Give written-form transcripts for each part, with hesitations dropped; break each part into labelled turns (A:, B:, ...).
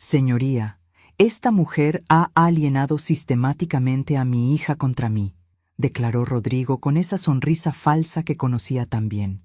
A: Señoría, esta mujer ha alienado sistemáticamente a mi hija contra mí, declaró Rodrigo con esa sonrisa falsa que conocía tan bien.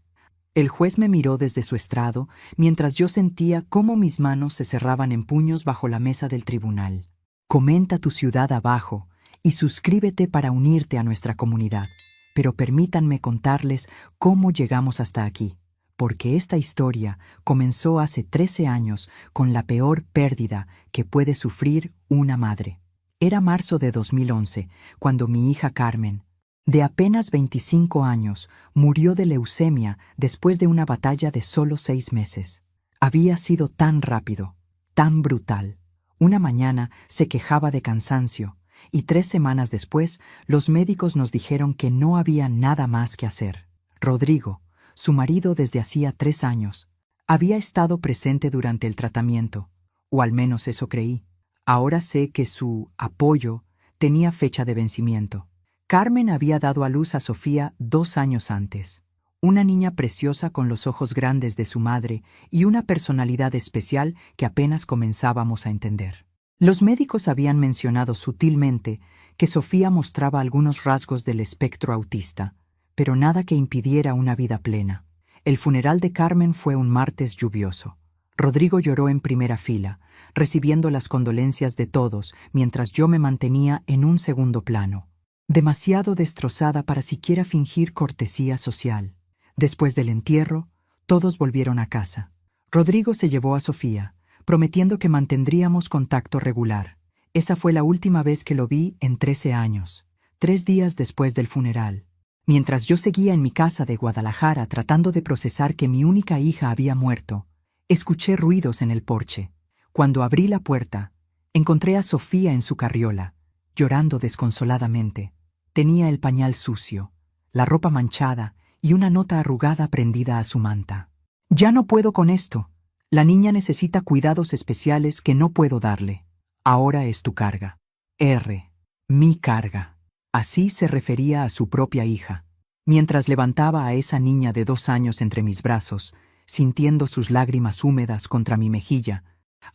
A: El juez me miró desde su estrado, mientras yo sentía cómo mis manos se cerraban en puños bajo la mesa del tribunal. Comenta tu ciudad abajo y suscríbete para unirte a nuestra comunidad. Pero permítanme contarles cómo llegamos hasta aquí, porque esta historia comenzó hace 13 años con la peor pérdida que puede sufrir una madre. Era marzo de 2011, cuando mi hija Carmen, de apenas 25 años, murió de leucemia después de una batalla de solo 6 meses. Había sido tan rápido, tan brutal. Una mañana se quejaba de cansancio, y 3 semanas después los médicos nos dijeron que no había nada más que hacer. Rodrigo, su marido desde hacía 3 años, había estado presente durante el tratamiento, o al menos eso creí. Ahora sé que su apoyo tenía fecha de vencimiento. Carmen había dado a luz a Sofía 2 años antes, una niña preciosa con los ojos grandes de su madre y una personalidad especial que apenas comenzábamos a entender. Los médicos habían mencionado sutilmente que Sofía mostraba algunos rasgos del espectro autista, pero nada que impidiera una vida plena. El funeral de Carmen fue un martes lluvioso. Rodrigo lloró en primera fila, recibiendo las condolencias de todos, mientras yo me mantenía en un segundo plano, demasiado destrozada para siquiera fingir cortesía social. Después del entierro, todos volvieron a casa. Rodrigo se llevó a Sofía, prometiendo que mantendríamos contacto regular. Esa fue la última vez que lo vi en 13 años, 3 días después del funeral. Mientras yo seguía en mi casa de Guadalajara tratando de procesar que mi única hija había muerto, escuché ruidos en el porche. Cuando abrí la puerta, encontré a Sofía en su carriola, llorando desconsoladamente. Tenía el pañal sucio, la ropa manchada y una nota arrugada prendida a su manta. «Ya no puedo con esto. La niña necesita cuidados especiales que no puedo darle. Ahora es tu carga. Mi carga». Así se refería a su propia hija. Mientras levantaba a esa niña de 2 años entre mis brazos, sintiendo sus lágrimas húmedas contra mi mejilla,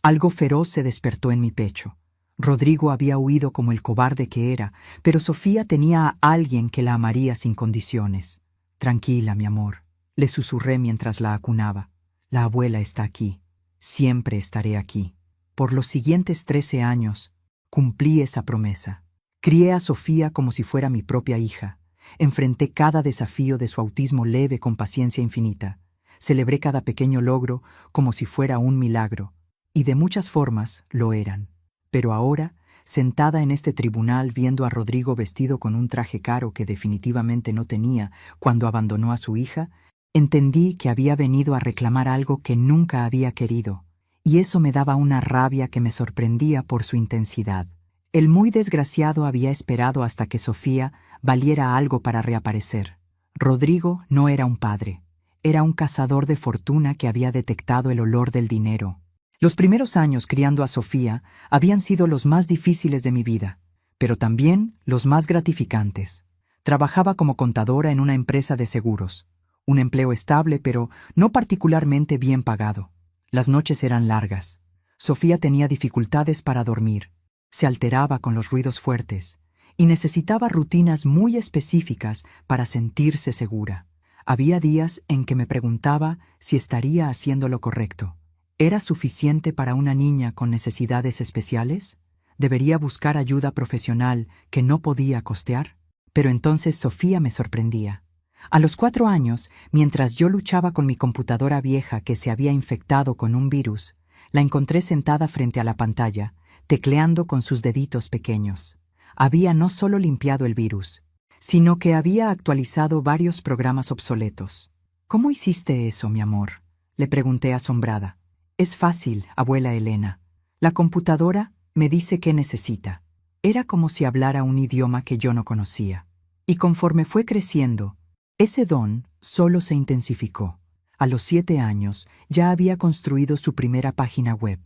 A: algo feroz se despertó en mi pecho. Rodrigo había huido como el cobarde que era, pero Sofía tenía a alguien que la amaría sin condiciones. «Tranquila, mi amor», le susurré mientras la acunaba. «La abuela está aquí. Siempre estaré aquí». Por los siguientes 13 años, cumplí esa promesa. Crié a Sofía como si fuera mi propia hija. Enfrenté cada desafío de su autismo leve con paciencia infinita. Celebré cada pequeño logro como si fuera un milagro. Y de muchas formas lo eran. Pero ahora, sentada en este tribunal viendo a Rodrigo vestido con un traje caro que definitivamente no tenía cuando abandonó a su hija, entendí que había venido a reclamar algo que nunca había querido, y eso me daba una rabia que me sorprendía por su intensidad. El muy desgraciado había esperado hasta que Sofía valiera algo para reaparecer. Rodrigo no era un padre, era un cazador de fortuna que había detectado el olor del dinero. Los primeros años criando a Sofía habían sido los más difíciles de mi vida, pero también los más gratificantes. Trabajaba como contadora en una empresa de seguros, un empleo estable pero no particularmente bien pagado. Las noches eran largas. Sofía tenía dificultades para dormir, se alteraba con los ruidos fuertes y necesitaba rutinas muy específicas para sentirse segura. Había días en que me preguntaba si estaría haciendo lo correcto. ¿Era suficiente para una niña con necesidades especiales? ¿Debería buscar ayuda profesional que no podía costear? Pero entonces Sofía me sorprendía. A los 4 años, mientras yo luchaba con mi computadora vieja que se había infectado con un virus, la encontré sentada frente a la pantalla, tecleando con sus deditos pequeños. Había no solo limpiado el virus, sino que había actualizado varios programas obsoletos. «¿Cómo hiciste eso, mi amor?», le pregunté asombrada. «Es fácil, abuela Elena. La computadora me dice qué necesita». Era como si hablara un idioma que yo no conocía. Y conforme fue creciendo, ese don solo se intensificó. A los 7 años ya había construido su primera página web.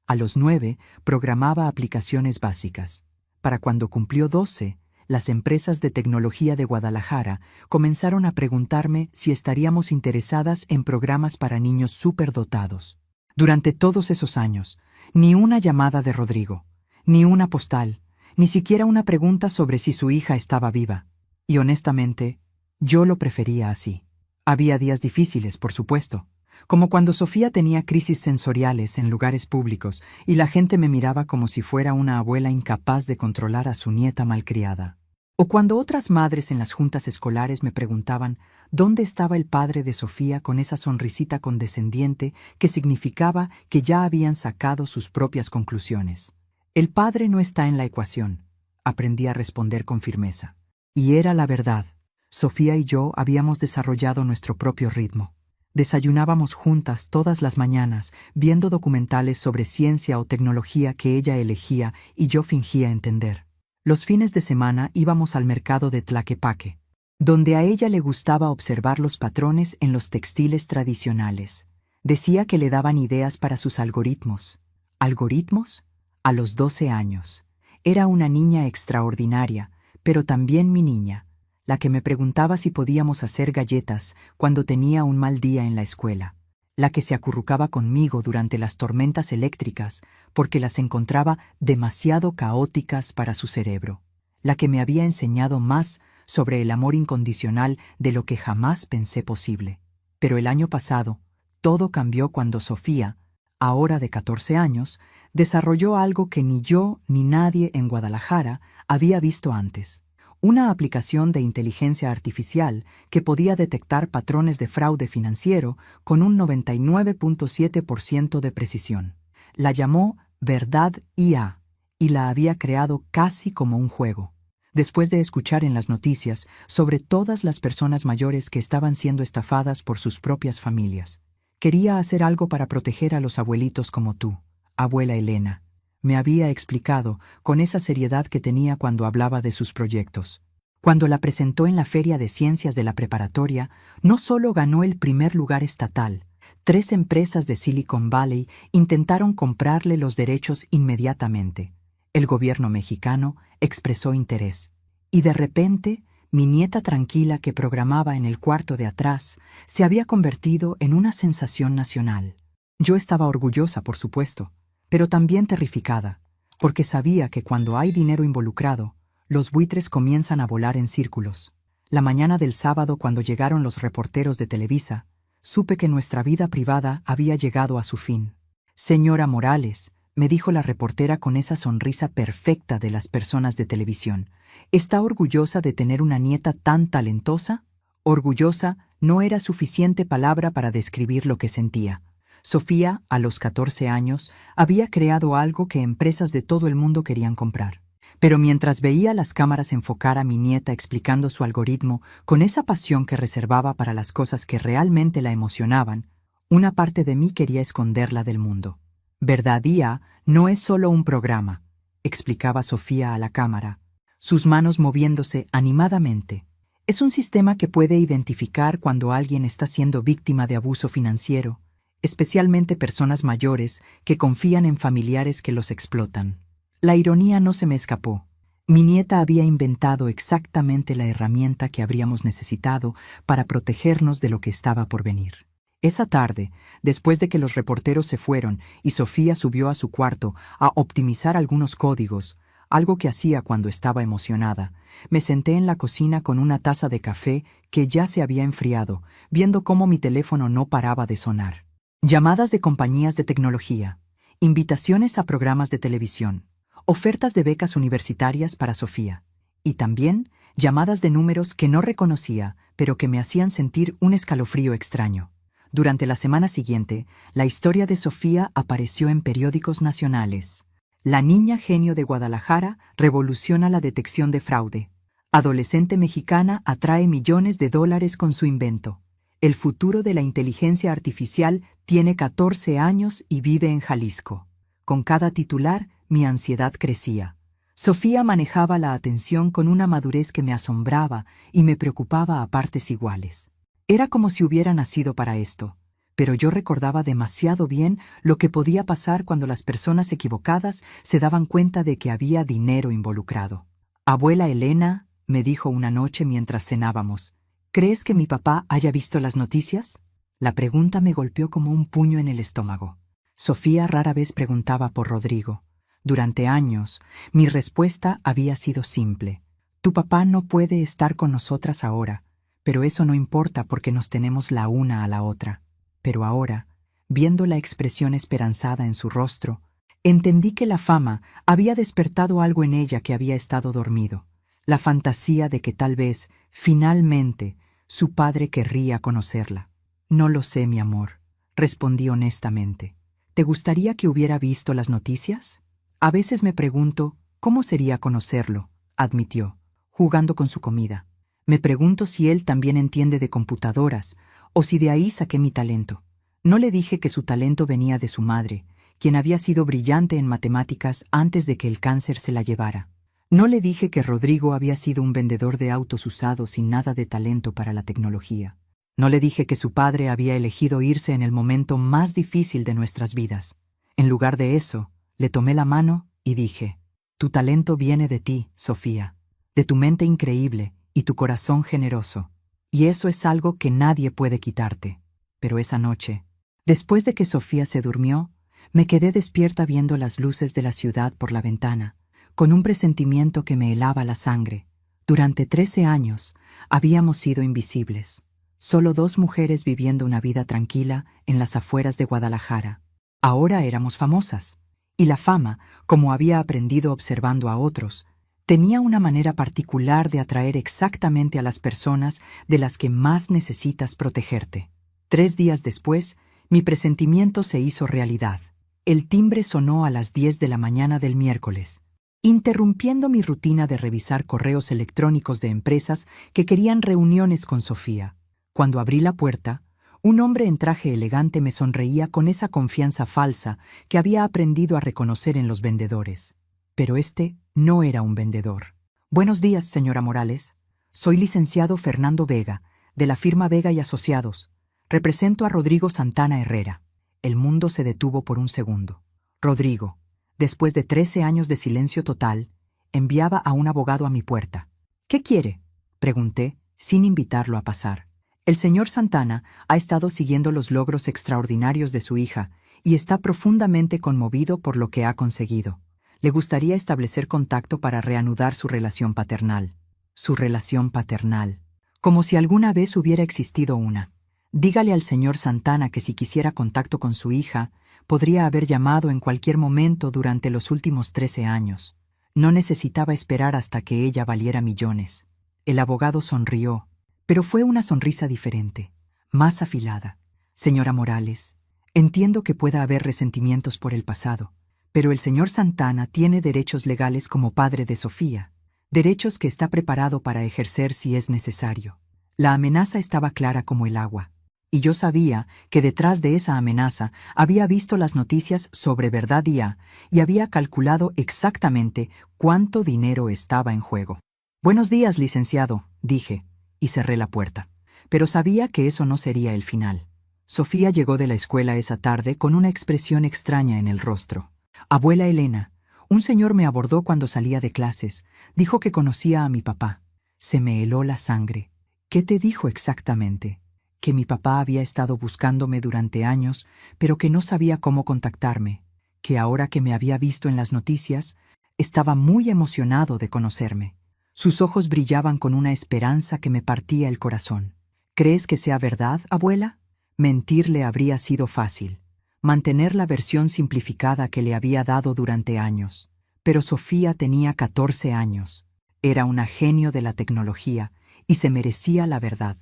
A: A los 9 programaba aplicaciones básicas. Para cuando cumplió 12, las empresas de tecnología de Guadalajara comenzaron a preguntarme si estaríamos interesadas en programas para niños superdotados. Durante todos esos años, Ni una llamada de Rodrigo, ni una postal, ni siquiera una pregunta sobre si su hija estaba viva. Y honestamente, yo lo prefería así. Había días difíciles, por supuesto, como cuando Sofía tenía crisis sensoriales en lugares públicos y la gente me miraba como si fuera una abuela incapaz de controlar a su nieta malcriada. O cuando otras madres en las juntas escolares me preguntaban dónde estaba el padre de Sofía con esa sonrisita condescendiente que significaba que ya habían sacado sus propias conclusiones. El padre no está en la ecuación, aprendí a responder con firmeza. Y era la verdad. Sofía y yo habíamos desarrollado nuestro propio ritmo. Desayunábamos juntas todas las mañanas, viendo documentales sobre ciencia o tecnología que ella elegía y yo fingía entender. Los fines de semana íbamos al mercado de Tlaquepaque, donde a ella le gustaba observar los patrones en los textiles tradicionales. Decía que le daban ideas para sus algoritmos. ¿Algoritmos? A los 12 años. Era una niña extraordinaria, pero también mi niña, la que me preguntaba si podíamos hacer galletas cuando tenía un mal día en la escuela, la que se acurrucaba conmigo durante las tormentas eléctricas porque las encontraba demasiado caóticas para su cerebro, la que me había enseñado más sobre el amor incondicional de lo que jamás pensé posible. Pero el año pasado, todo cambió cuando Sofía, ahora de 14 años, desarrolló algo que ni yo ni nadie en Guadalajara había visto antes. Una aplicación de inteligencia artificial que podía detectar patrones de fraude financiero con un 99.7% de precisión. La llamó Verdad IA y la había creado casi como un juego. Después de escuchar en las noticias sobre todas las personas mayores que estaban siendo estafadas por sus propias familias, quería hacer algo para proteger a los abuelitos como tú, abuela Elena. Me había explicado con esa seriedad que tenía cuando hablaba de sus proyectos. Cuando la presentó en la Feria de Ciencias de la Preparatoria, no solo ganó el primer lugar estatal, 3 empresas de Silicon Valley intentaron comprarle los derechos inmediatamente. El gobierno mexicano expresó interés. Y de repente, mi nieta tranquila que programaba en el cuarto de atrás se había convertido en una sensación nacional. Yo estaba orgullosa, por supuesto, pero también terrificada, porque sabía que cuando hay dinero involucrado, los buitres comienzan a volar en círculos. La mañana del sábado, cuando llegaron los reporteros de Televisa, supe que nuestra vida privada había llegado a su fin. Señora Morales, me dijo la reportera con esa sonrisa perfecta de las personas de televisión, ¿está orgullosa de tener una nieta tan talentosa? Orgullosa no era suficiente palabra para describir lo que sentía. Sofía, a los 14 años, había creado algo que empresas de todo el mundo querían comprar. Pero mientras veía las cámaras enfocar a mi nieta explicando su algoritmo con esa pasión que reservaba para las cosas que realmente la emocionaban, una parte de mí quería esconderla del mundo. Verdadía no es solo un programa, explicaba Sofía a la cámara, sus manos moviéndose animadamente. Es un sistema que puede identificar cuando alguien está siendo víctima de abuso financiero, especialmente personas mayores que confían en familiares que los explotan. La ironía no se me escapó. Mi nieta había inventado exactamente la herramienta que habríamos necesitado para protegernos de lo que estaba por venir. Esa tarde, después de que los reporteros se fueron y Sofía subió a su cuarto a optimizar algunos códigos, algo que hacía cuando estaba emocionada, me senté en la cocina con una taza de café que ya se había enfriado, viendo cómo mi teléfono no paraba de sonar. Llamadas de compañías de tecnología, invitaciones a programas de televisión, ofertas de becas universitarias para Sofía, y también llamadas de números que no reconocía, pero que me hacían sentir un escalofrío extraño. Durante la semana siguiente, la historia de Sofía apareció en periódicos nacionales. La niña genio de Guadalajara revoluciona la detección de fraude. Adolescente mexicana atrae millones de dólares con su invento. El futuro de la inteligencia artificial tiene 14 años y vive en Jalisco. Con cada titular, mi ansiedad crecía. Sofía manejaba la atención con una madurez que me asombraba y me preocupaba a partes iguales. Era como si hubiera nacido para esto, pero yo recordaba demasiado bien lo que podía pasar cuando las personas equivocadas se daban cuenta de que había dinero involucrado. Abuela Elena, me dijo una noche mientras cenábamos, ¿crees que mi papá haya visto las noticias? La pregunta me golpeó como un puño en el estómago. Sofía rara vez preguntaba por Rodrigo. Durante años, mi respuesta había sido simple. Tu papá no puede estar con nosotras ahora, pero eso no importa porque nos tenemos la una a la otra. Pero ahora, viendo la expresión esperanzada en su rostro, entendí que la fama había despertado algo en ella que había estado dormido, la fantasía de que tal vez, finalmente, su padre querría conocerla. No lo sé, mi amor, respondí honestamente. ¿Te gustaría que hubiera visto las noticias? A veces me pregunto, ¿cómo sería conocerlo?, admitió, jugando con su comida. Me pregunto si él también entiende de computadoras, o si de ahí saqué mi talento. No le dije que su talento venía de su madre, quien había sido brillante en matemáticas antes de que el cáncer se la llevara. No le dije que Rodrigo había sido un vendedor de autos usados sin nada de talento para la tecnología. No le dije que su padre había elegido irse en el momento más difícil de nuestras vidas. En lugar de eso, le tomé la mano y dije, tu talento viene de ti, Sofía, de tu mente increíble y tu corazón generoso, y eso es algo que nadie puede quitarte. Pero esa noche, después de que Sofía se durmió, me quedé despierta viendo las luces de la ciudad por la ventana, con un presentimiento que me helaba la sangre. Durante 13 años habíamos sido invisibles, solo dos mujeres viviendo una vida tranquila en las afueras de Guadalajara. Ahora éramos famosas, y la fama, como había aprendido observando a otros, tenía una manera particular de atraer exactamente a las personas de las que más necesitas protegerte. 3 días después, mi presentimiento se hizo realidad. El timbre sonó a las 10 de la mañana del miércoles, interrumpiendo mi rutina de revisar correos electrónicos de empresas que querían reuniones con Sofía. Cuando abrí la puerta, un hombre en traje elegante me sonreía con esa confianza falsa que había aprendido a reconocer en los vendedores. Pero este no era un vendedor. Buenos días, señora Morales. Soy licenciado Fernando Vega, de la firma Vega y Asociados. Represento a Rodrigo Santana Herrera. El mundo se detuvo por un segundo. Rodrigo, después de 13 años de silencio total, enviaba a un abogado a mi puerta. ¿Qué quiere?, pregunté, sin invitarlo a pasar. El señor Santana ha estado siguiendo los logros extraordinarios de su hija y está profundamente conmovido por lo que ha conseguido. Le gustaría establecer contacto para reanudar su relación paternal. Su relación paternal. Como si alguna vez hubiera existido una. Dígale al señor Santana que si quisiera contacto con su hija, podría haber llamado en cualquier momento durante los últimos 13 años. No necesitaba esperar hasta que ella valiera millones. El abogado sonrió, pero fue una sonrisa diferente, más afilada. Señora Morales, entiendo que pueda haber resentimientos por el pasado, pero el señor Santana tiene derechos legales como padre de Sofía, derechos que está preparado para ejercer si es necesario. La amenaza estaba clara como el agua, y yo sabía que detrás de esa amenaza había visto las noticias sobre Verdad Día y había calculado exactamente cuánto dinero estaba en juego. Buenos días, licenciado, dije, y cerré la puerta. Pero sabía que eso no sería el final. Sofía llegó de la escuela esa tarde con una expresión extraña en el rostro. Abuela Elena, un señor me abordó cuando salía de clases. Dijo que conocía a mi papá. Se me heló la sangre. ¿Qué te dijo exactamente? Que mi papá había estado buscándome durante años, pero que no sabía cómo contactarme. Que ahora que me había visto en las noticias, estaba muy emocionado de conocerme. Sus ojos brillaban con una esperanza que me partía el corazón. ¿Crees que sea verdad, abuela? Mentirle habría sido fácil. Mantener la versión simplificada que le había dado durante años. Pero Sofía tenía 14 años. Era una genio de la tecnología y se merecía la verdad.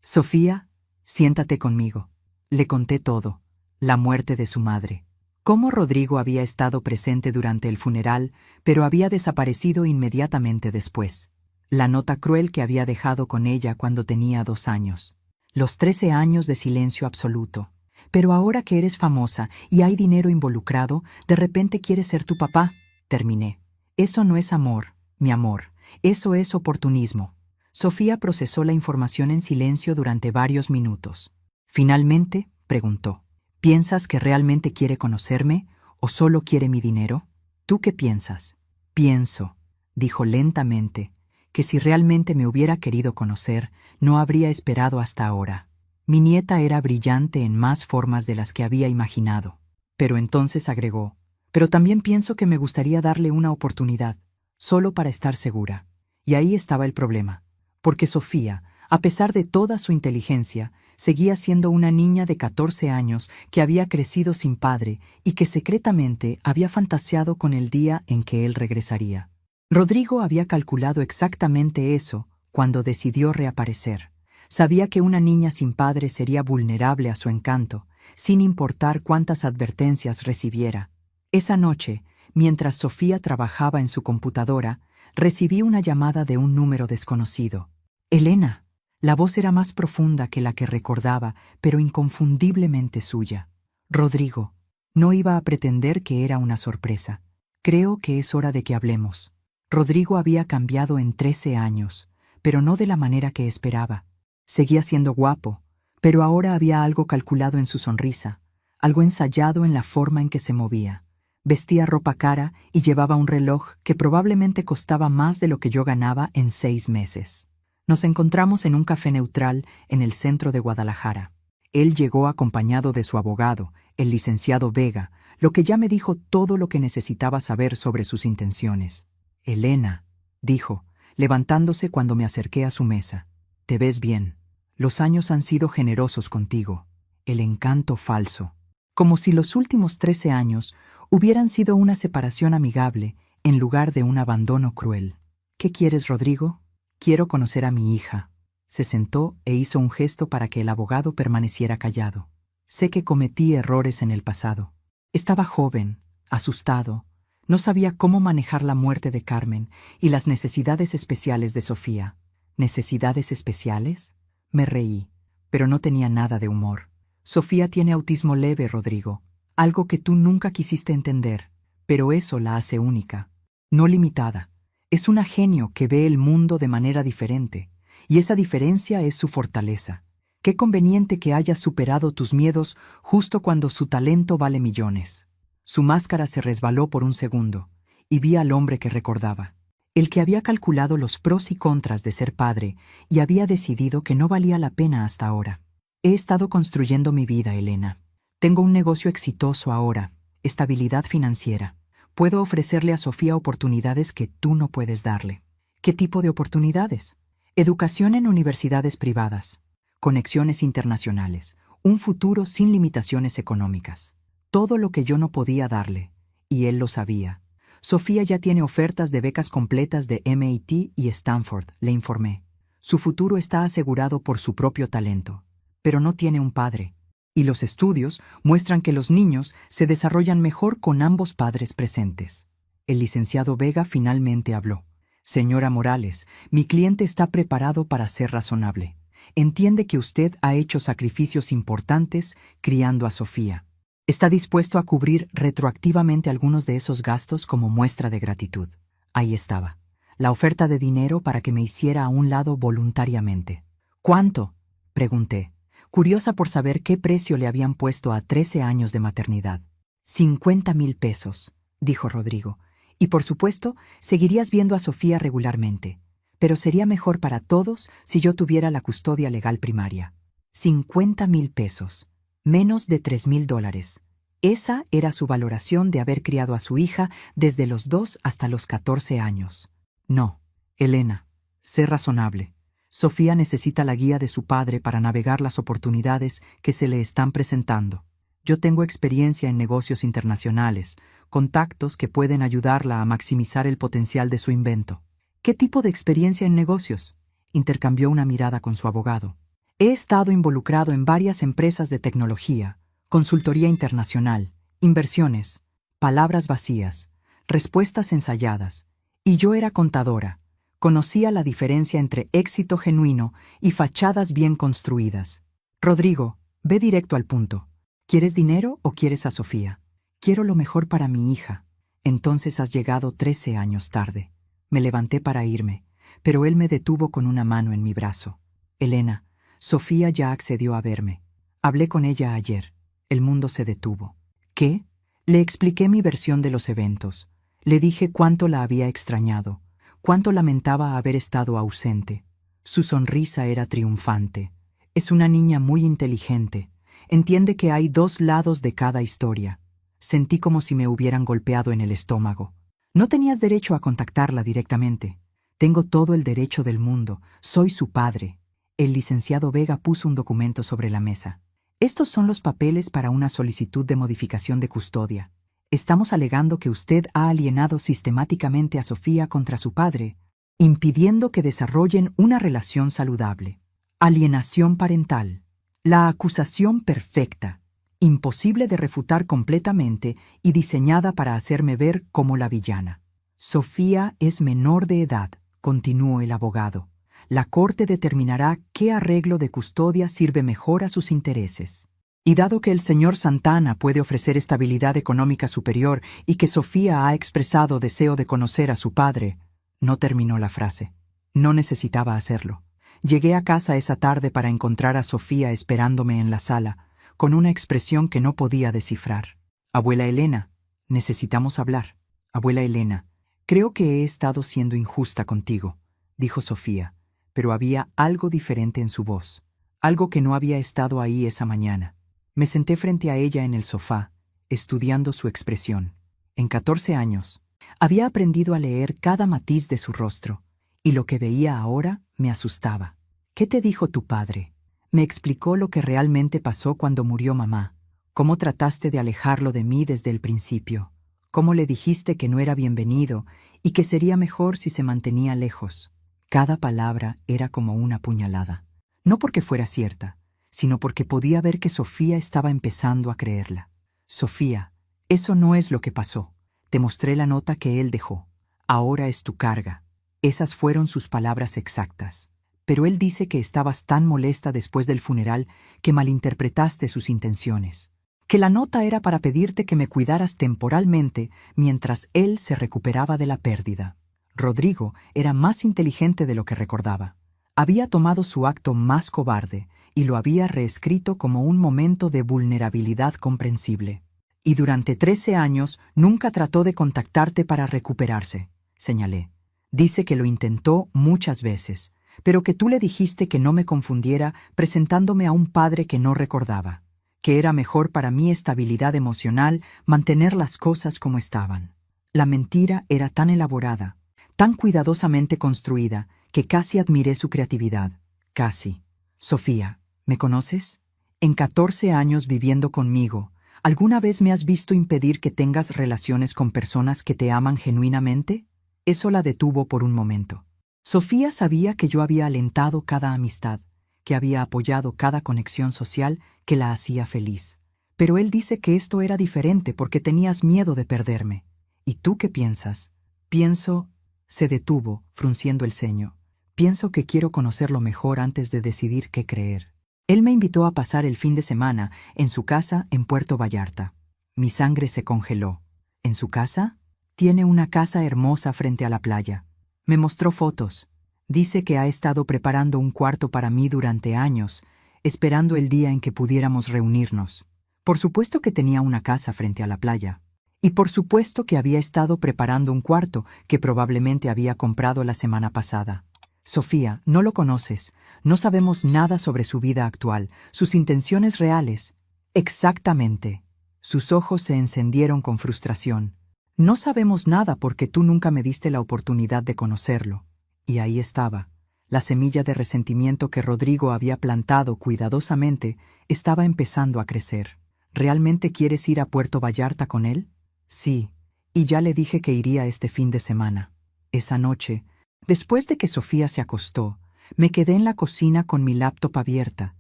A: Sofía, siéntate conmigo. Le conté todo. La muerte de su madre. Cómo Rodrigo había estado presente durante el funeral, pero había desaparecido inmediatamente después. La nota cruel que había dejado con ella cuando tenía 2 años. Los 13 años de silencio absoluto. Pero ahora que eres famosa y hay dinero involucrado, de repente quieres ser tu papá. Terminé. Eso no es amor, mi amor. Eso es oportunismo. Sofía procesó la información en silencio durante varios minutos. Finalmente, preguntó. ¿Piensas que realmente quiere conocerme o solo quiere mi dinero? ¿Tú qué piensas? Pienso, dijo lentamente, que si realmente me hubiera querido conocer, no habría esperado hasta ahora. Mi nieta era brillante en más formas de las que había imaginado. Pero entonces agregó, pero también pienso que me gustaría darle una oportunidad, solo para estar segura. Y ahí estaba el problema, porque Sofía, a pesar de toda su inteligencia, seguía siendo una niña de 14 años que había crecido sin padre y que secretamente había fantaseado con el día en que él regresaría. Rodrigo había calculado exactamente eso cuando decidió reaparecer. Sabía que una niña sin padre sería vulnerable a su encanto, sin importar cuántas advertencias recibiera. Esa noche, mientras Sofía trabajaba en su computadora, recibí una llamada de un número desconocido. Elena. La voz era más profunda que la que recordaba, pero inconfundiblemente suya. Rodrigo. No iba a pretender que era una sorpresa. Creo que es hora de que hablemos. Rodrigo había cambiado en 13 años, pero no de la manera que esperaba. Seguía siendo guapo, pero ahora había algo calculado en su sonrisa, algo ensayado en la forma en que se movía. Vestía ropa cara y llevaba un reloj que probablemente costaba más de lo que yo ganaba en 6 meses. Nos encontramos en un café neutral en el centro de Guadalajara. Él llegó acompañado de su abogado, el licenciado Vega, lo que ya me dijo todo lo que necesitaba saber sobre sus intenciones. Elena, dijo, levantándose cuando me acerqué a su mesa, te ves bien. Los años han sido generosos contigo. El encanto falso. Como si los últimos 13 años hubieran sido una separación amigable en lugar de un abandono cruel. ¿Qué quieres, Rodrigo? Quiero conocer a mi hija. Se sentó e hizo un gesto para que el abogado permaneciera callado. Sé que cometí errores en el pasado. Estaba joven, asustado. No sabía cómo manejar la muerte de Carmen y las necesidades especiales de Sofía. ¿Necesidades especiales? Me reí, pero no tenía nada de humor. Sofía tiene autismo leve, Rodrigo, algo que tú nunca quisiste entender, pero eso la hace única, no limitada. Es una genio que ve el mundo de manera diferente, y esa diferencia es su fortaleza. Qué conveniente que hayas superado tus miedos justo cuando su talento vale millones. Su máscara se resbaló por un segundo, y vi al hombre que recordaba, el que había calculado los pros y contras de ser padre y había decidido que no valía la pena hasta ahora. He estado construyendo mi vida, Elena. Tengo un negocio exitoso ahora, estabilidad financiera. Puedo ofrecerle a Sofía oportunidades que tú no puedes darle. ¿Qué tipo de oportunidades? Educación en universidades privadas, conexiones internacionales, un futuro sin limitaciones económicas. Todo lo que yo no podía darle, y él lo sabía. Sofía ya tiene ofertas de becas completas de MIT y Stanford, le informé. Su futuro está asegurado por su propio talento, pero no tiene un padre. Y los estudios muestran que los niños se desarrollan mejor con ambos padres presentes. El licenciado Vega finalmente habló. Señora Morales, mi cliente está preparado para ser razonable. Entiende que usted ha hecho sacrificios importantes criando a Sofía. Está dispuesto a cubrir retroactivamente algunos de esos gastos como muestra de gratitud. Ahí estaba, la oferta de dinero para que me hiciera a un lado voluntariamente. ¿Cuánto?, pregunté, curiosa por saber qué precio le habían puesto a 13 años de maternidad. 50,000 pesos, dijo Rodrigo. Y por supuesto, seguirías viendo a Sofía regularmente. Pero sería mejor para todos si yo tuviera la custodia legal primaria. 50,000 pesos. Menos de $3,000. Esa era su valoración de haber criado a su hija desde los 2 hasta los 14 años. No, Elena, sé razonable. Sofía necesita la guía de su padre para navegar las oportunidades que se le están presentando. Yo tengo experiencia en negocios internacionales, contactos que pueden ayudarla a maximizar el potencial de su invento. ¿Qué tipo de experiencia en negocios? Intercambió una mirada con su abogado. He estado involucrado en varias empresas de tecnología, consultoría internacional, inversiones, palabras vacías, respuestas ensayadas. Y yo era contadora. Conocía la diferencia entre éxito genuino y fachadas bien construidas. Rodrigo, ve directo al punto. ¿Quieres dinero o quieres a Sofía? Quiero lo mejor para mi hija. Entonces has llegado 13 años tarde. Me levanté para irme, pero él me detuvo con una mano en mi brazo. Elena, Sofía ya accedió a verme. Hablé con ella ayer. El mundo se detuvo. ¿Qué? Le expliqué mi versión de los eventos. Le dije cuánto la había extrañado, cuánto lamentaba haber estado ausente. Su sonrisa era triunfante. Es una niña muy inteligente. Entiende que hay 2 lados de cada historia. Sentí como si me hubieran golpeado en el estómago. No tenías derecho a contactarla directamente. Tengo todo el derecho del mundo. Soy su padre. El licenciado Vega puso un documento sobre la mesa. Estos son los papeles para una solicitud de modificación de custodia. Estamos alegando que usted ha alienado sistemáticamente a Sofía contra su padre, impidiendo que desarrollen una relación saludable. Alienación parental. La acusación perfecta, imposible de refutar completamente y diseñada para hacerme ver como la villana. Sofía es menor de edad, continuó el abogado. La Corte determinará qué arreglo de custodia sirve mejor a sus intereses. Y dado que el señor Santana puede ofrecer estabilidad económica superior y que Sofía ha expresado deseo de conocer a su padre, no terminó la frase. No necesitaba hacerlo. Llegué a casa esa tarde para encontrar a Sofía esperándome en la sala, con una expresión que no podía descifrar. Abuela Elena, necesitamos hablar. Abuela Elena, creo que he estado siendo injusta contigo, dijo Sofía, pero había algo diferente en su voz, algo que no había estado ahí esa mañana. Me senté frente a ella en el sofá, estudiando su expresión. En 14 años, había aprendido a leer cada matiz de su rostro, y lo que veía ahora me asustaba. ¿Qué te dijo tu padre? Me explicó lo que realmente pasó cuando murió mamá, cómo trataste de alejarlo de mí desde el principio, cómo le dijiste que no era bienvenido y que sería mejor si se mantenía lejos. Cada palabra era como una puñalada, no porque fuera cierta, sino porque podía ver que Sofía estaba empezando a creerla. Sofía, eso no es lo que pasó. Te mostré la nota que él dejó. Ahora es tu carga. Esas fueron sus palabras exactas. Pero él dice que estabas tan molesta después del funeral que malinterpretaste sus intenciones. Que la nota era para pedirte que me cuidaras temporalmente mientras él se recuperaba de la pérdida. Rodrigo era más inteligente de lo que recordaba. Había tomado su acto más cobarde y lo había reescrito como un momento de vulnerabilidad comprensible. Y durante 13 años nunca trató de contactarte para recuperarse, señalé. Dice que lo intentó muchas veces, pero que tú le dijiste que no me confundiera presentándome a un padre que no recordaba, que era mejor para mi estabilidad emocional mantener las cosas como estaban. La mentira era tan elaborada, tan cuidadosamente construida, que casi admiré su creatividad. Casi. Sofía, ¿me conoces? En 14 años viviendo conmigo, ¿alguna vez me has visto impedir que tengas relaciones con personas que te aman genuinamente? Eso la detuvo por un momento. Sofía sabía que yo había alentado cada amistad, que había apoyado cada conexión social que la hacía feliz. Pero él dice que esto era diferente porque tenías miedo de perderme. ¿Y tú qué piensas? Pienso... Se detuvo, frunciendo el ceño. Pienso que quiero conocerlo mejor antes de decidir qué creer. Él me invitó a pasar el fin de semana en su casa en Puerto Vallarta. Mi sangre se congeló. ¿En su casa? Tiene una casa hermosa frente a la playa. Me mostró fotos. Dice que ha estado preparando un cuarto para mí durante años, esperando el día en que pudiéramos reunirnos. Por supuesto que tenía una casa frente a la playa. Y por supuesto que había estado preparando un cuarto que probablemente había comprado la semana pasada. Sofía, no lo conoces. No sabemos nada sobre su vida actual, sus intenciones reales. Exactamente. Sus ojos se encendieron con frustración. No sabemos nada porque tú nunca me diste la oportunidad de conocerlo. Y ahí estaba. La semilla de resentimiento que Rodrigo había plantado cuidadosamente estaba empezando a crecer. ¿Realmente quieres ir a Puerto Vallarta con él? Sí, y ya le dije que iría este fin de semana. Esa noche, después de que Sofía se acostó, me quedé en la cocina con mi laptop abierta,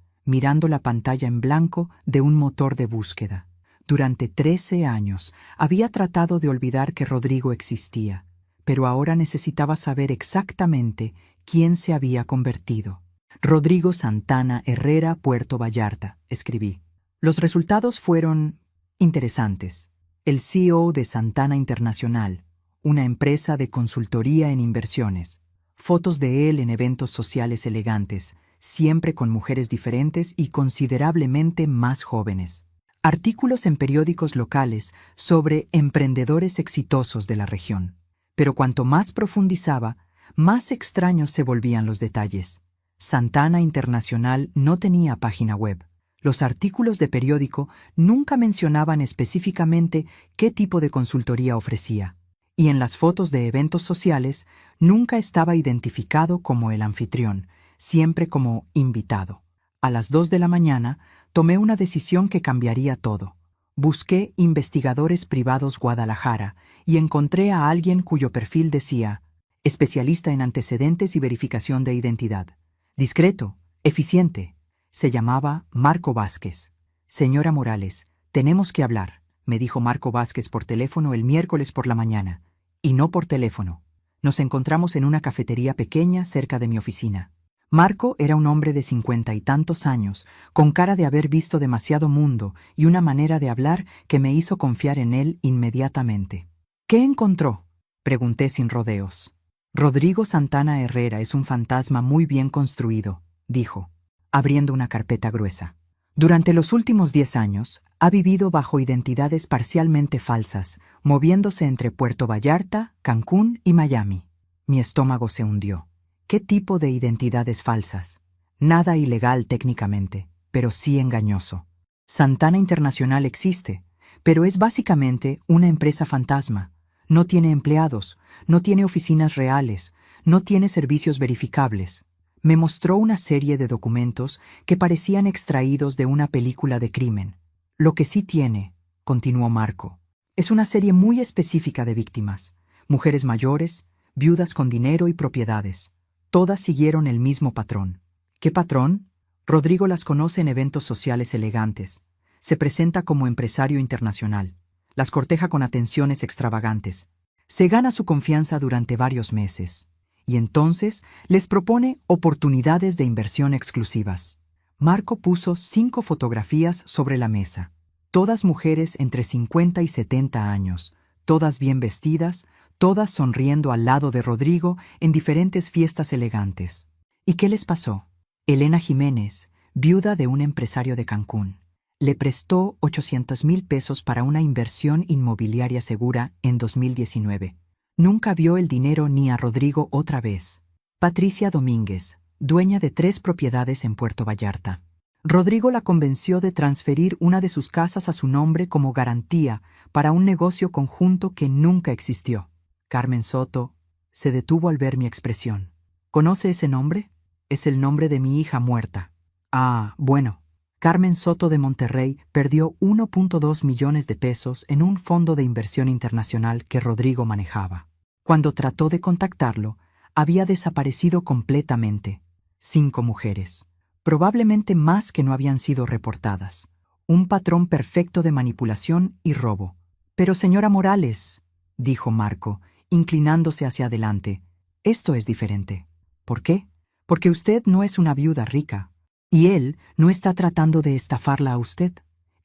A: mirando la pantalla en blanco de un motor de búsqueda. Durante 13 años había tratado de olvidar que Rodrigo existía, pero ahora necesitaba saber exactamente quién se había convertido. Rodrigo Santana Herrera, Puerto Vallarta, escribí. Los resultados fueron interesantes. El CEO de Santana Internacional, una empresa de consultoría en inversiones. Fotos de él en eventos sociales elegantes, siempre con mujeres diferentes y considerablemente más jóvenes. Artículos en periódicos locales sobre emprendedores exitosos de la región. Pero cuanto más profundizaba, más extraños se volvían los detalles. Santana Internacional no tenía página web. Los artículos de periódico nunca mencionaban específicamente qué tipo de consultoría ofrecía, y en las fotos de eventos sociales nunca estaba identificado como el anfitrión, siempre como invitado. A las 2 de la mañana tomé una decisión que cambiaría todo. Busqué Investigadores Privados Guadalajara y encontré a alguien cuyo perfil decía: especialista en antecedentes y verificación de identidad. Discreto, eficiente. Se llamaba Marco Vázquez. Señora Morales, tenemos que hablar, me dijo Marco Vázquez por teléfono el miércoles por la mañana. Y no por teléfono. Nos encontramos en una cafetería pequeña cerca de mi oficina. Marco era un hombre de 50 y tantos años, con cara de haber visto demasiado mundo y una manera de hablar que me hizo confiar en él inmediatamente. ¿Qué encontró?, pregunté sin rodeos. Rodrigo Santana Herrera es un fantasma muy bien construido, dijo, abriendo una carpeta gruesa. Durante los últimos 10 años, ha vivido bajo identidades parcialmente falsas, moviéndose entre Puerto Vallarta, Cancún y Miami. Mi estómago se hundió. ¿Qué tipo de identidades falsas? Nada ilegal técnicamente, pero sí engañoso. Santana Internacional existe, pero es básicamente una empresa fantasma. No tiene empleados, no tiene oficinas reales, no tiene servicios verificables. Me mostró una serie de documentos que parecían extraídos de una película de crimen. Lo que sí tiene, continuó Marco, es una serie muy específica de víctimas, mujeres mayores, viudas con dinero y propiedades. Todas siguieron el mismo patrón. ¿Qué patrón? Rodrigo las conoce en eventos sociales elegantes. Se presenta como empresario internacional. Las corteja con atenciones extravagantes. Se gana su confianza durante varios meses. Y entonces les propone oportunidades de inversión exclusivas. Marco puso 5 fotografías sobre la mesa. Todas mujeres entre 50 y 70 años, todas bien vestidas, todas sonriendo al lado de Rodrigo en diferentes fiestas elegantes. ¿Y qué les pasó? Elena Jiménez, viuda de un empresario de Cancún, le prestó 800,000 pesos para una inversión inmobiliaria segura en 2019. Nunca vio el dinero ni a Rodrigo otra vez. Patricia Domínguez, dueña de 3 propiedades en Puerto Vallarta. Rodrigo la convenció de transferir una de sus casas a su nombre como garantía para un negocio conjunto que nunca existió. Carmen Soto se detuvo al ver mi expresión. ¿Conoce ese nombre? Es el nombre de mi hija muerta. Ah, bueno. Carmen Soto de Monterrey perdió 1.2 millones de pesos en un fondo de inversión internacional que Rodrigo manejaba. Cuando trató de contactarlo, había desaparecido completamente. 5 mujeres. Probablemente más que no habían sido reportadas. Un patrón perfecto de manipulación y robo. Pero señora Morales, dijo Marco, inclinándose hacia adelante, esto es diferente. ¿Por qué? Porque usted no es una viuda rica. Y él no está tratando de estafarla a usted.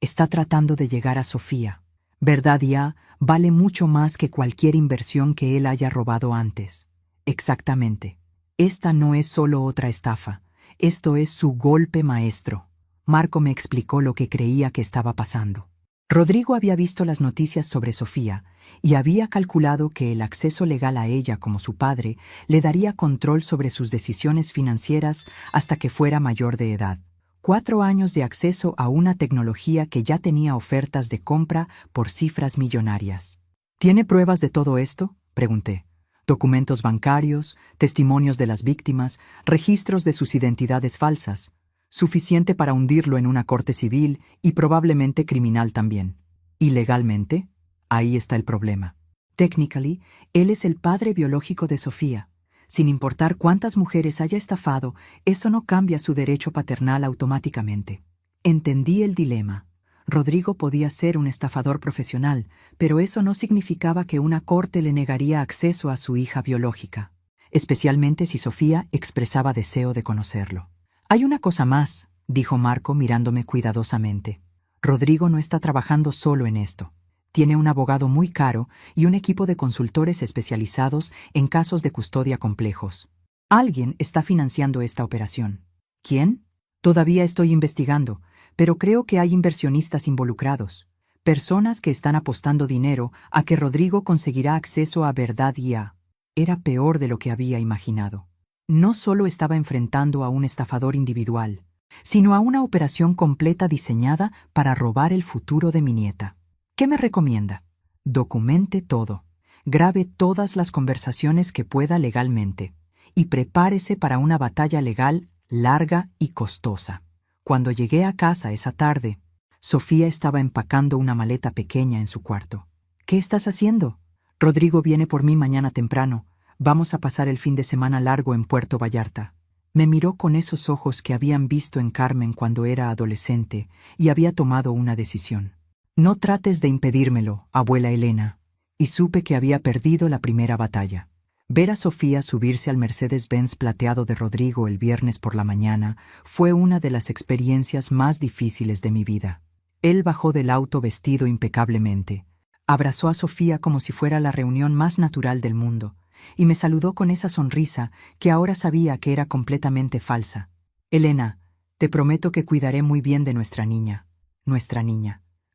A: Está tratando de llegar a Sofía. Verdad ya vale mucho más que cualquier inversión que él haya robado antes. Exactamente. Esta no es solo otra estafa. Esto es su golpe maestro. Marco me explicó lo que creía que estaba pasando. Rodrigo había visto las noticias sobre Sofía y había calculado que el acceso legal a ella como su padre le daría control sobre sus decisiones financieras hasta que fuera mayor de edad. 4 años de acceso a una tecnología que ya tenía ofertas de compra por cifras millonarias. ¿Tiene pruebas de todo esto?, pregunté. Documentos bancarios, testimonios de las víctimas, registros de sus identidades falsas. Suficiente para hundirlo en una corte civil y probablemente criminal también. ¿Y legalmente? Ahí está el problema. Technically, él es el padre biológico de Sofía. Sin importar cuántas mujeres haya estafado, eso no cambia su derecho paternal automáticamente. Entendí el dilema. Rodrigo podía ser un estafador profesional, pero eso no significaba que una corte le negaría acceso a su hija biológica, especialmente si Sofía expresaba deseo de conocerlo. Hay una cosa más, dijo Marco mirándome cuidadosamente. Rodrigo no está trabajando solo en esto. Tiene un abogado muy caro y un equipo de consultores especializados en casos de custodia complejos. Alguien está financiando esta operación. ¿Quién? Todavía estoy investigando, pero creo que hay inversionistas involucrados. Personas que están apostando dinero a que Rodrigo conseguirá acceso a Verdad IA. Era peor de lo que había imaginado. No solo estaba enfrentando a un estafador individual, sino a una operación completa diseñada para robar el futuro de mi nieta. ¿Qué me recomienda? Documente todo. Grabe todas las conversaciones que pueda legalmente. Y prepárese para una batalla legal larga y costosa. Cuando llegué a casa esa tarde, Sofía estaba empacando una maleta pequeña en su cuarto. ¿Qué estás haciendo? Rodrigo viene por mí mañana temprano. Vamos a pasar el fin de semana largo en Puerto Vallarta. Me miró con esos ojos que habían visto en Carmen cuando era adolescente y había tomado una decisión. No trates de impedírmelo, abuela Elena. Y supe que había perdido la primera batalla. Ver a Sofía subirse al Mercedes-Benz plateado de Rodrigo el viernes por la mañana fue una de las experiencias más difíciles de mi vida. Él bajó del auto vestido impecablemente. Abrazó a Sofía como si fuera la reunión más natural del mundo, y me saludó con esa sonrisa que ahora sabía que era completamente falsa. Elena, te prometo que cuidaré muy bien de nuestra niña,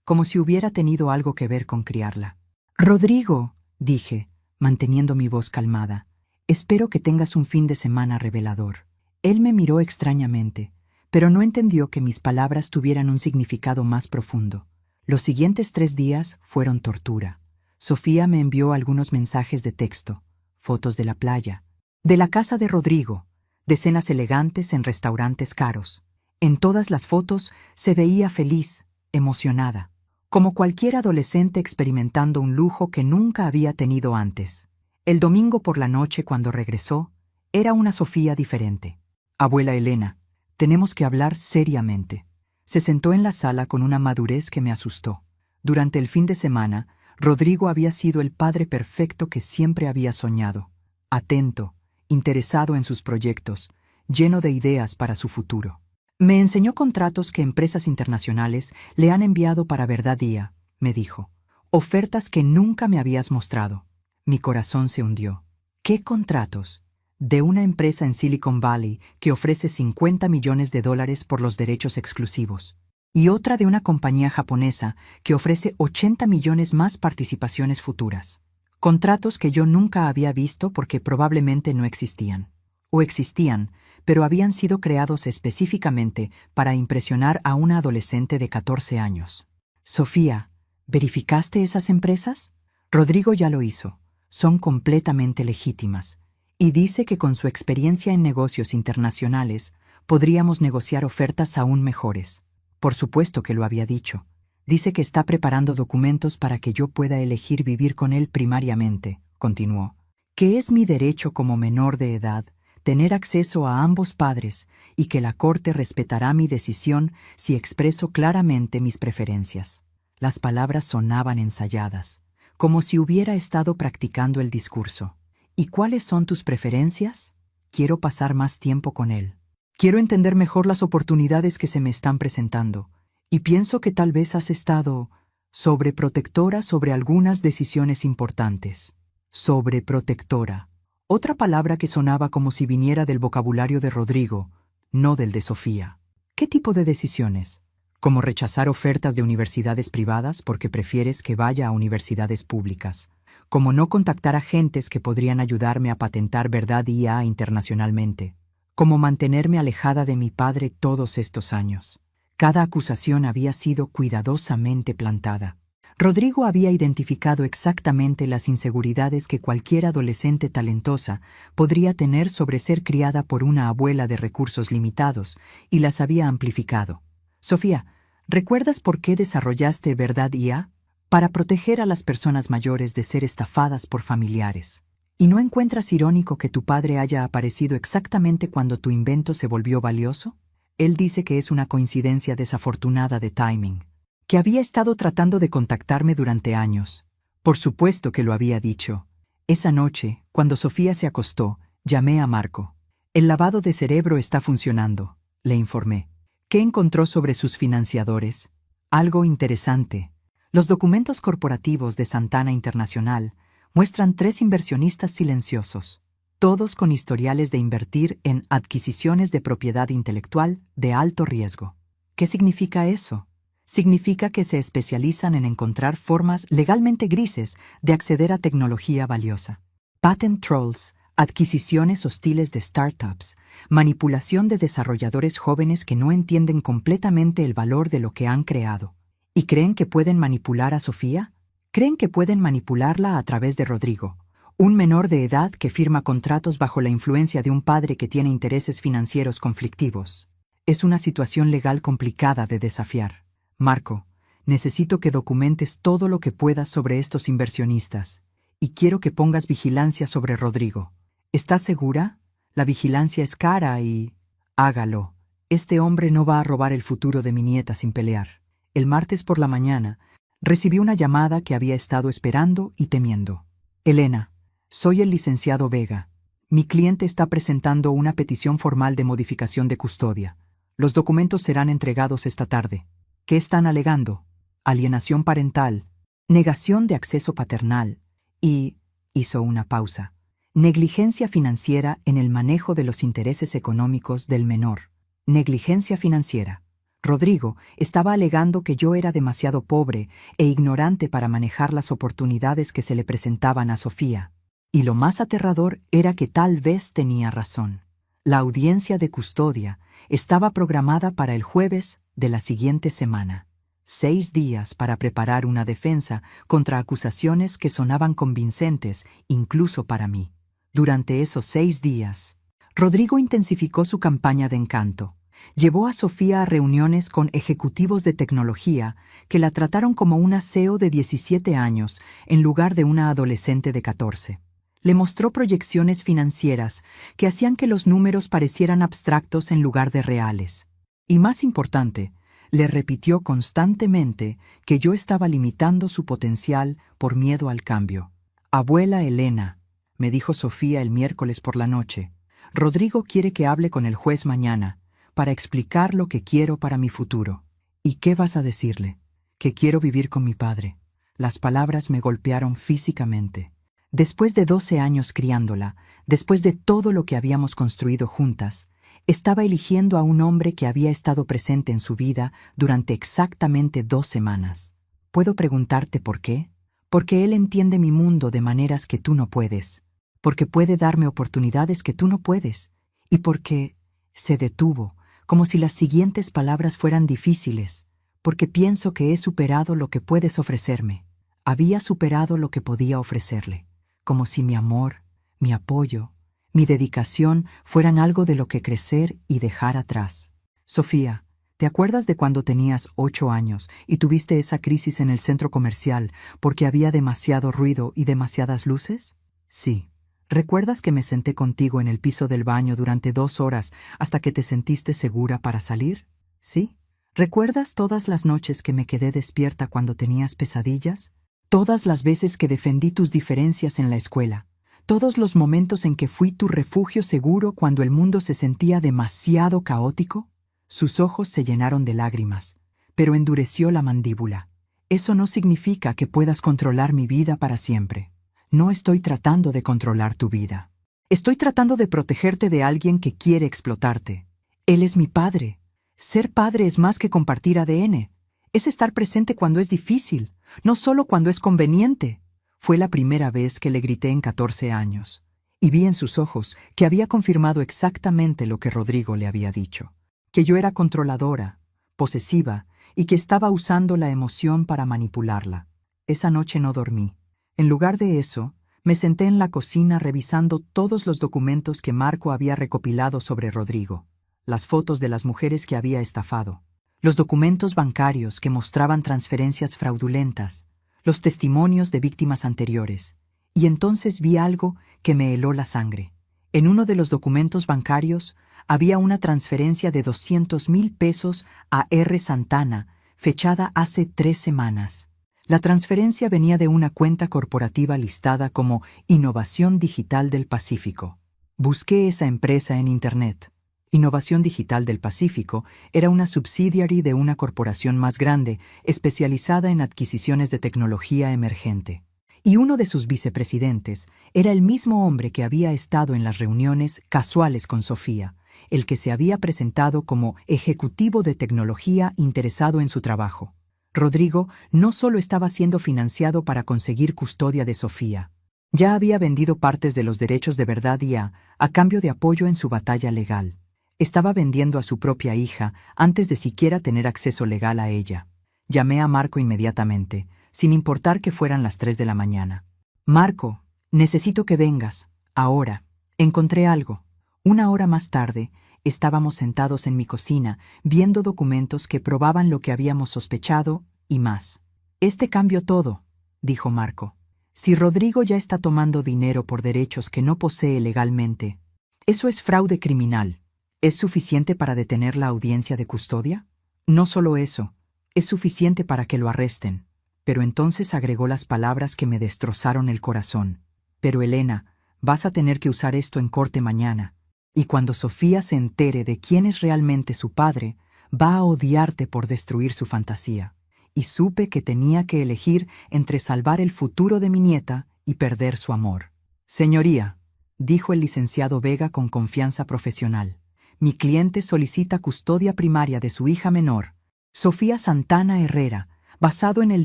A: como si hubiera tenido algo que ver con criarla. Rodrigo, dije, manteniendo mi voz calmada, espero que tengas un fin de semana revelador. Él me miró extrañamente, pero no entendió que mis palabras tuvieran un significado más profundo. Los siguientes 3 días fueron tortura. Sofía me envió algunos mensajes de texto, fotos de la playa, de la casa de Rodrigo, de cenas elegantes en restaurantes caros. En todas las fotos se veía feliz, emocionada, como cualquier adolescente experimentando un lujo que nunca había tenido antes. El domingo por la noche, cuando regresó, era una Sofía diferente. Abuela Elena, tenemos que hablar seriamente. Se sentó en la sala con una madurez que me asustó. Durante el fin de semana, Rodrigo había sido el padre perfecto que siempre había soñado. Atento, interesado en sus proyectos, lleno de ideas para su futuro. Me enseñó contratos que empresas internacionales le han enviado para Verdad Día, me dijo. Ofertas que nunca me habías mostrado. Mi corazón se hundió. ¿Qué contratos? De una empresa en Silicon Valley que ofrece $50 millones por los derechos exclusivos. Y otra de una compañía japonesa que ofrece 80 millones más participaciones futuras. Contratos que yo nunca había visto porque probablemente no existían. O existían, pero habían sido creados específicamente para impresionar a una adolescente de 14 años. Sofía, ¿verificaste esas empresas? Rodrigo ya lo hizo. Son completamente legítimas. Y dice que con su experiencia en negocios internacionales podríamos negociar ofertas aún mejores. Por supuesto que lo había dicho. Dice que está preparando documentos para que yo pueda elegir vivir con él primariamente, continuó. Que es mi derecho como menor de edad tener acceso a ambos padres y que la Corte respetará mi decisión si expreso claramente mis preferencias. Las palabras sonaban ensayadas, como si hubiera estado practicando el discurso. ¿Y cuáles son tus preferencias? Quiero pasar más tiempo con él. Quiero entender mejor las oportunidades que se me están presentando, y pienso que tal vez has estado sobreprotectora sobre algunas decisiones importantes. Sobreprotectora. Otra palabra que sonaba como si viniera del vocabulario de Rodrigo, no del de Sofía. ¿Qué tipo de decisiones? ¿Como rechazar ofertas de universidades privadas porque prefieres que vaya a universidades públicas? ¿Como no contactar agentes que podrían ayudarme a patentar Verdad IA internacionalmente? ¿Como mantenerme alejada de mi padre todos estos años? Cada acusación había sido cuidadosamente plantada. Rodrigo había identificado exactamente las inseguridades que cualquier adolescente talentosa podría tener sobre ser criada por una abuela de recursos limitados y las había amplificado. Sofía, ¿recuerdas por qué desarrollaste Verdad IA? Para proteger a las personas mayores de ser estafadas por familiares. ¿Y no encuentras irónico que tu padre haya aparecido exactamente cuando tu invento se volvió valioso? Él dice que es una coincidencia desafortunada de timing. Que había estado tratando de contactarme durante años. Por supuesto que lo había dicho. Esa noche, cuando Sofía se acostó, llamé a Marco. El lavado de cerebro está funcionando, le informé. ¿Qué encontró sobre sus financiadores? Algo interesante. Los documentos corporativos de Santana Internacional muestran 3 inversionistas silenciosos, todos con historiales de invertir en adquisiciones de propiedad intelectual de alto riesgo. ¿Qué significa eso? Significa que se especializan en encontrar formas legalmente grises de acceder a tecnología valiosa. Patent trolls, adquisiciones hostiles de startups, manipulación de desarrolladores jóvenes que no entienden completamente el valor de lo que han creado. ¿Y creen que pueden manipular a Sofía? ¿Creen que pueden manipularla a través de Rodrigo, un menor de edad que firma contratos bajo la influencia de un padre que tiene intereses financieros conflictivos? Es una situación legal complicada de desafiar. Marco, necesito que documentes todo lo que puedas sobre estos inversionistas, y quiero que pongas vigilancia sobre Rodrigo. ¿Estás segura? La vigilancia es cara y... Hágalo. Este hombre no va a robar el futuro de mi nieta sin pelear. El martes por la mañana, recibí una llamada que había estado esperando y temiendo. Elena, soy el licenciado Vega. Mi cliente está presentando una petición formal de modificación de custodia. Los documentos serán entregados esta tarde. ¿Qué están alegando? Alienación parental, negación de acceso paternal y... hizo una pausa. Negligencia financiera en el manejo de los intereses económicos del menor. Negligencia financiera. Rodrigo estaba alegando que yo era demasiado pobre e ignorante para manejar las oportunidades que se le presentaban a Sofía. Y lo más aterrador era que tal vez tenía razón. La audiencia de custodia estaba programada para el jueves de la siguiente semana. 6 días para preparar una defensa contra acusaciones que sonaban convincentes incluso para mí. Durante esos 6 días, Rodrigo intensificó su campaña de encanto. Llevó a Sofía a reuniones con ejecutivos de tecnología que la trataron como una CEO de 17 años en lugar de una adolescente de 14. Le mostró proyecciones financieras que hacían que los números parecieran abstractos en lugar de reales. Y más importante, le repitió constantemente que yo estaba limitando su potencial por miedo al cambio. Abuela Elena, me dijo Sofía el miércoles por la noche, Rodrigo quiere que hable con el juez mañana para explicar lo que quiero para mi futuro. ¿Y qué vas a decirle? Que quiero vivir con mi padre. Las palabras me golpearon físicamente. Después de 12 años criándola, después de todo lo que habíamos construido juntas, estaba eligiendo a un hombre que había estado presente en su vida durante exactamente 2 semanas. ¿Puedo preguntarte por qué? Porque él entiende mi mundo de maneras que tú no puedes, porque puede darme oportunidades que tú no puedes, y porque se detuvo, como si las siguientes palabras fueran difíciles, porque pienso que he superado lo que puedes ofrecerme. Había superado lo que podía ofrecerle, como si mi amor, mi apoyo, mi dedicación fueran algo de lo que crecer y dejar atrás. Sofía, ¿te acuerdas de cuando tenías 8 años y tuviste esa crisis en el centro comercial porque había demasiado ruido y demasiadas luces? Sí. ¿Recuerdas que me senté contigo en el piso del baño durante 2 horas hasta que te sentiste segura para salir? ¿Sí? ¿Recuerdas todas las noches que me quedé despierta cuando tenías pesadillas? Todas las veces que defendí tus diferencias en la escuela. Todos los momentos en que fui tu refugio seguro cuando el mundo se sentía demasiado caótico. Sus ojos se llenaron de lágrimas, pero endureció la mandíbula. Eso no significa que puedas controlar mi vida para siempre. No estoy tratando de controlar tu vida. Estoy tratando de protegerte de alguien que quiere explotarte. Él es mi padre. Ser padre es más que compartir ADN. Es estar presente cuando es difícil, no solo cuando es conveniente. Fue la primera vez que le grité en 14 años, y vi en sus ojos que había confirmado exactamente lo que Rodrigo le había dicho, que yo era controladora, posesiva, y que estaba usando la emoción para manipularla. Esa noche no dormí. En lugar de eso, me senté en la cocina revisando todos los documentos que Marco había recopilado sobre Rodrigo, las fotos de las mujeres que había estafado, los documentos bancarios que mostraban transferencias fraudulentas, los testimonios de víctimas anteriores, y entonces vi algo que me heló la sangre. En uno de los documentos bancarios había una transferencia de 200,000 pesos a R. Santana, fechada hace 3 semanas. La transferencia venía de una cuenta corporativa listada como Innovación Digital del Pacífico. Busqué esa empresa en Internet. Innovación Digital del Pacífico era una subsidiary de una corporación más grande, especializada en adquisiciones de tecnología emergente. Y uno de sus vicepresidentes era el mismo hombre que había estado en las reuniones casuales con Sofía, el que se había presentado como ejecutivo de tecnología interesado en su trabajo. Rodrigo no solo estaba siendo financiado para conseguir custodia de Sofía. Ya había vendido partes de los derechos de verdad y a cambio de apoyo en su batalla legal. Estaba vendiendo a su propia hija antes de siquiera tener acceso legal a ella. Llamé a Marco inmediatamente, sin importar que fueran las 3 de la mañana. Marco, necesito que vengas. Ahora. Encontré algo. Una hora más tarde, estábamos sentados en mi cocina, viendo documentos que probaban lo que habíamos sospechado y más. Este cambió todo, dijo Marco. Si Rodrigo ya está tomando dinero por derechos que no posee legalmente, eso es fraude criminal. ¿Es suficiente para detener la audiencia de custodia? No solo eso, es suficiente para que lo arresten. Pero entonces agregó las palabras que me destrozaron el corazón. Pero Elena, vas a tener que usar esto en corte mañana. Y cuando Sofía se entere de quién es realmente su padre, va a odiarte por destruir su fantasía. Y supe que tenía que elegir entre salvar el futuro de mi nieta y perder su amor. Señoría, dijo el licenciado Vega con confianza profesional, mi cliente solicita custodia primaria de su hija menor, Sofía Santana Herrera, basado en el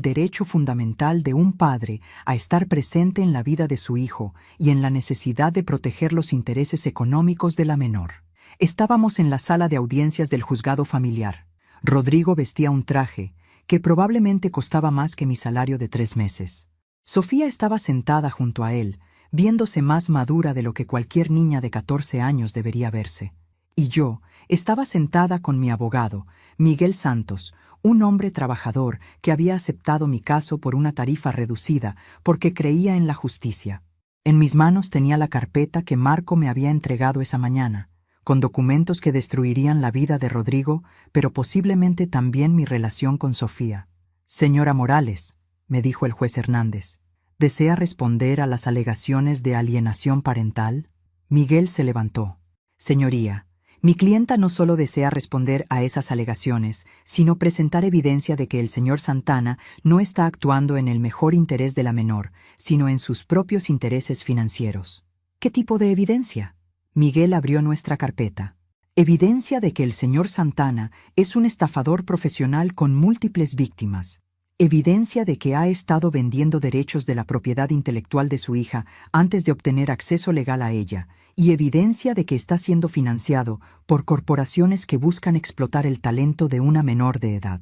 A: derecho fundamental de un padre a estar presente en la vida de su hijo y en la necesidad de proteger los intereses económicos de la menor. Estábamos en la sala de audiencias del juzgado familiar. Rodrigo vestía un traje que probablemente costaba más que mi salario de 3 meses. Sofía estaba sentada junto a él, viéndose más madura de lo que cualquier niña de 14 años debería verse. Y yo estaba sentada con mi abogado, Miguel Santos, un hombre trabajador que había aceptado mi caso por una tarifa reducida porque creía en la justicia. En mis manos tenía la carpeta que Marco me había entregado esa mañana, con documentos que destruirían la vida de Rodrigo, pero posiblemente también mi relación con Sofía. Señora Morales, me dijo el juez Hernández, ¿desea responder a las alegaciones de alienación parental? Miguel se levantó. Señoría, mi clienta no solo desea responder a esas alegaciones, sino presentar evidencia de que el señor Santana no está actuando en el mejor interés de la menor, sino en sus propios intereses financieros. ¿Qué tipo de evidencia? Miguel abrió nuestra carpeta. Evidencia de que el señor Santana es un estafador profesional con múltiples víctimas. Evidencia de que ha estado vendiendo derechos de la propiedad intelectual de su hija antes de obtener acceso legal a ella, y evidencia de que está siendo financiado por corporaciones que buscan explotar el talento de una menor de edad.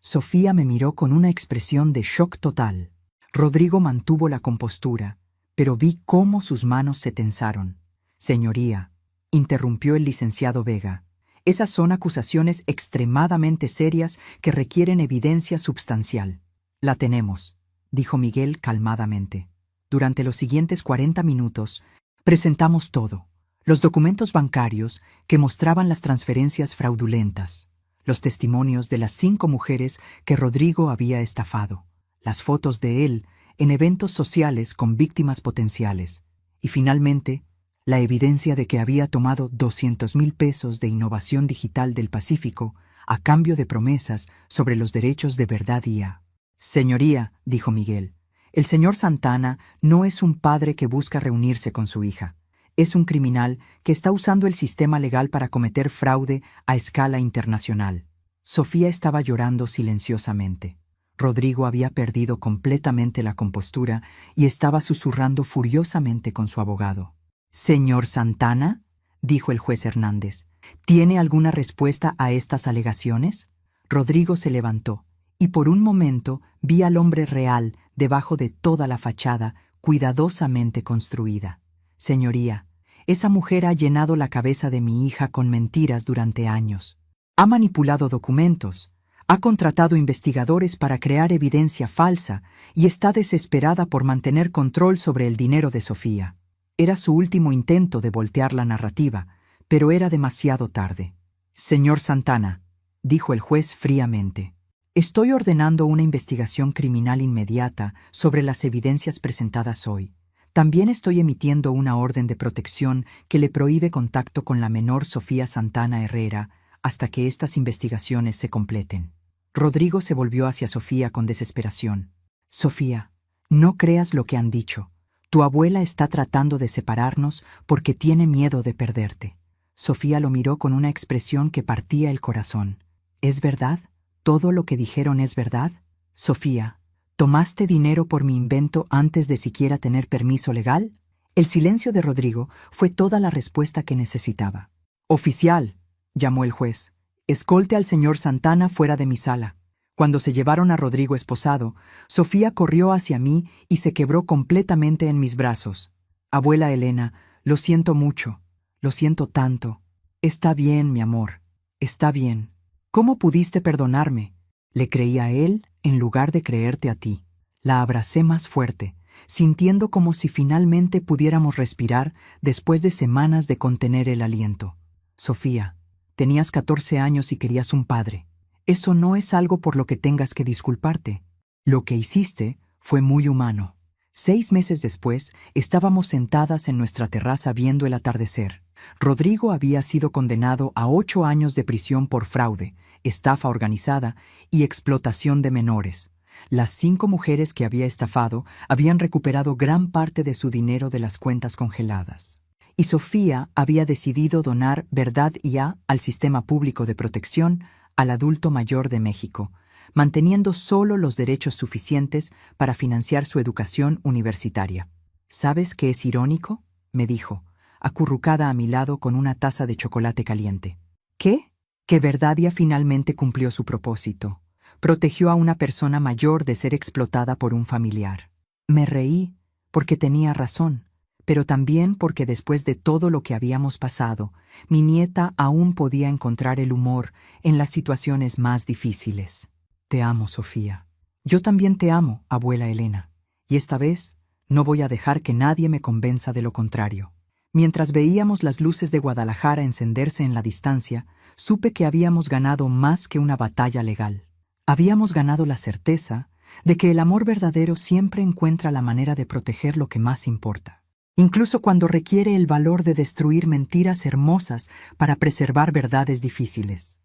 A: Sofía me miró con una expresión de shock total. Rodrigo mantuvo la compostura, pero vi cómo sus manos se tensaron. Señoría, interrumpió el licenciado Vega, esas son acusaciones extremadamente serias que requieren evidencia substancial. La tenemos, dijo Miguel calmadamente. Durante los siguientes 40 minutos, presentamos todo. Los documentos bancarios que mostraban las transferencias fraudulentas, los testimonios de las 5 mujeres que Rodrigo había estafado, las fotos de él en eventos sociales con víctimas potenciales, y finalmente, la evidencia de que había tomado 200,000 pesos de Innovación Digital del Pacífico a cambio de promesas sobre los derechos de verdad IA. Señoría, dijo Miguel, el señor Santana no es un padre que busca reunirse con su hija. Es un criminal que está usando el sistema legal para cometer fraude a escala internacional. Sofía estaba llorando silenciosamente. Rodrigo había perdido completamente la compostura y estaba susurrando furiosamente con su abogado. «Señor Santana», dijo el juez Hernández, «¿tiene alguna respuesta a estas alegaciones?» Rodrigo se levantó, y por un momento vi al hombre real debajo de toda la fachada cuidadosamente construida. «Señoría, esa mujer ha llenado la cabeza de mi hija con mentiras durante años. Ha manipulado documentos, ha contratado investigadores para crear evidencia falsa y está desesperada por mantener control sobre el dinero de Sofía». Era su último intento de voltear la narrativa, pero era demasiado tarde. «Señor Santana», dijo el juez fríamente, «estoy ordenando una investigación criminal inmediata sobre las evidencias presentadas hoy. También estoy emitiendo una orden de protección que le prohíbe contacto con la menor Sofía Santana Herrera hasta que estas investigaciones se completen». Rodrigo se volvió hacia Sofía con desesperación. «Sofía, no creas lo que han dicho. Tu abuela está tratando de separarnos porque tiene miedo de perderte». Sofía lo miró con una expresión que partía el corazón. «¿Es verdad? ¿Todo lo que dijeron es verdad?» «Sofía, ¿Tomaste dinero por mi invento antes de siquiera tener permiso legal? El silencio de Rodrigo fue toda la respuesta que necesitaba. Oficial, llamó el juez, escolte al señor Santana fuera de mi sala. Cuando se llevaron a Rodrigo esposado, Sofía corrió hacia mí y se quebró completamente en mis brazos. Abuela Elena, lo siento mucho, lo siento tanto. Está bien, mi amor, está bien. ¿Cómo pudiste perdonarme? Le creí a él en lugar de creerte a ti. La abracé más fuerte, sintiendo como si finalmente pudiéramos respirar después de semanas de contener el aliento. Sofía, tenías 14 años y querías un padre. Eso no es algo por lo que tengas que disculparte. Lo que hiciste fue muy humano. 6 meses después, estábamos sentadas en nuestra terraza viendo el atardecer. Rodrigo había sido condenado a 8 años de prisión por fraude, estafa organizada y explotación de menores. Las 5 mujeres que había estafado habían recuperado gran parte de su dinero de las cuentas congeladas. Y Sofía había decidido donar Verdad IA al Sistema Público de Protección al Adulto Mayor de México, manteniendo solo los derechos suficientes para financiar su educación universitaria. ¿Sabes qué es irónico?, me dijo, acurrucada a mi lado con una taza de chocolate caliente. ¿Qué? Que Verdadia finalmente cumplió su propósito. Protegió a una persona mayor de ser explotada por un familiar. Me reí porque tenía razón, pero también porque después de todo lo que habíamos pasado, mi nieta aún podía encontrar el humor en las situaciones más difíciles. Te amo, Sofía. Yo también te amo, abuela Elena, y esta vez no voy a dejar que nadie me convenza de lo contrario. Mientras veíamos las luces de Guadalajara encenderse en la distancia, supe que habíamos ganado más que una batalla legal. Habíamos ganado la certeza de que el amor verdadero siempre encuentra la manera de proteger lo que más importa, incluso cuando requiere el valor de destruir mentiras hermosas para preservar verdades difíciles.